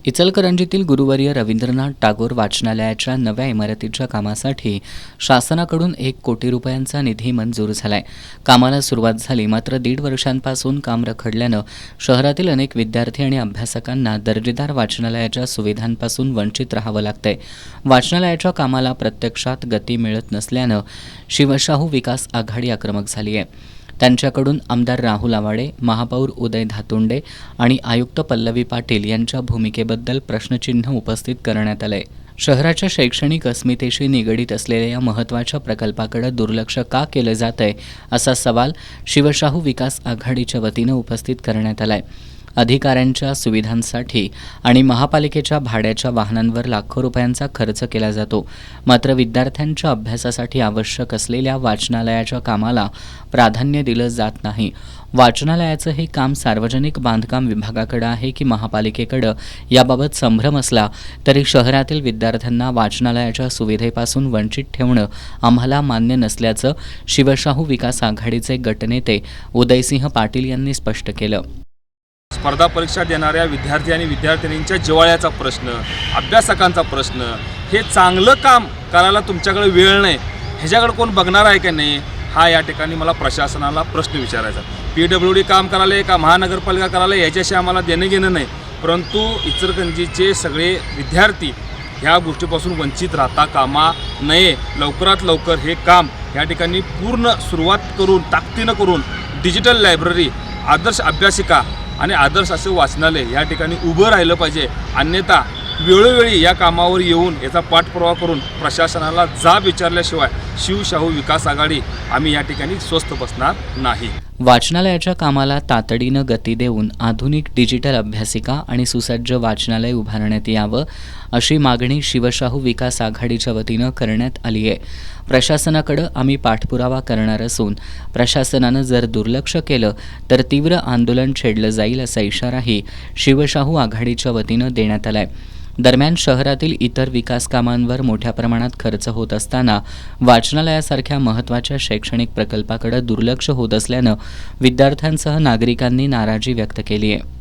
इचलकरंजीतील गुरुवर्य रवींद्रनाथ टागोर वाचनालयाच्या नव्या इमारतीच्या कामासाठी शासनाकडून 1 कोटी रुपयांचा निधी मंजूर झालाय. कामाला सुरुवात झाली, मात्र 1.5 वर्षांपासून काम रखडल्यानं शहरातील अनेक विद्यार्थी आणि अभ्यासकांना दर्जेदार वाचनालयाच्या सुविधांपासून वंचित राहावं लागतंय. वाचनालयाच्या कामाला प्रत्यक्षात गती मिळत नसल्यानं शिवशाहू विकास आघाडी आक्रमक झाली आहे. त्यांच्याकडून आमदार राहुल आवाडे, महापौर उदय धातुंडे आणि आयुक्त पल्लवी पाटील यांच्या भूमिकेबद्दल प्रश्नचिन्ह उपस्थित करण्यात आलंय. शहराच्या शैक्षणिक अस्मितेशी निगडीत असलेल्या या महत्त्वाच्या प्रकल्पाकडे दुर्लक्ष का केलं जातंय असा सवाल शिवशाहू विकास आघाडीच्या वतीनं उपस्थित करण्यात आलाय. अधिकाऱ्यांच्या सुविधांसाठी आणि महापालिकेच्या भाड्याच्या वाहनांवर लाखो रुपयांचा खर्च केला जातो, मात्र विद्यार्थ्यांच्या अभ्यासासाठी आवश्यक असलेल्या वाचनालयाच्या कामाला प्राधान्य दिलं जात नाही. वाचनालयाचं हे काम सार्वजनिक बांधकाम विभागाकडे आहे की महापालिकेकडे याबाबत संभ्रम असला तरी शहरातील विद्यार्थ्यांना वाचनालयाच्या सुविधेपासून वंचित ठेवणं आम्हाला मान्य नसल्याचं शिवशाहू विकास आघाडीचे गटनेते उदयसिंह पाटील यांनी स्पष्ट केलं. स्पर्धा परीक्षा देणाऱ्या विद्यार्थी आणि विद्यार्थिनींच्या जिव्हाळ्याचा प्रश्न, अभ्यासकांचा प्रश्न, हे चांगलं काम करायला तुमच्याकडे वेळ नाही, ह्याच्याकडे कोण बघणार आहे का नाही, हा या ठिकाणी मला प्रशासनाला प्रश्न विचारायचा. PWD काम करायला का महानगरपालिका करायला याच्याशी आम्हाला देणं घेणं नाही, परंतु इचलकरंजीचे सगळे विद्यार्थी ह्या गोष्टीपासून वंचित राहता कामा नये. लवकरात लवकर हे काम या ठिकाणी पूर्ण सुरुवात करून ताकदीनं करून डिजिटल लायब्ररी, आदर्श अभ्यासिका आणि आदर्श असे वाचनालय या ठिकाणी उभं राहिलं पाहिजे. अन्यथा वेळोवेळी या कामावर येऊन याचा पाठपुरावा करून प्रशासनाला जाब विचारल्याशिवाय शिवशाहू विकास आघाडी आम्ही या ठिकाणी स्वस्थ बसणार नाही. वाचनालयाच्या कामाला तातडीनं गती देऊन आधुनिक डिजिटल अभ्यासिका आणि सुसज्ज वाचनालय उभारण्यात यावं अशी मागणी शिवशाहू विकास आघाडीच्या वतीनं करण्यात आली आहे. प्रशासनाकडे आम्ही पाठपुरावा करणार असून प्रशासनानं जर दुर्लक्ष केलं तर तीव्र आंदोलन छेडलं जाईल असा इशाराही शिवशाहू आघाडीच्या वतीनं देण्यात आलाय. दरम्यान शहरातील इतर विकास कामांवर मोठ्या प्रमाणात खर्च होत असताना वाचनालयासारख्या महत्त्वाच्या शैक्षणिक प्रकल्पाकडे दुर्लक्ष होत असल्यानं विद्यार्थ्यांसह नागरिकांनी नाराजी व्यक्त केली आहे.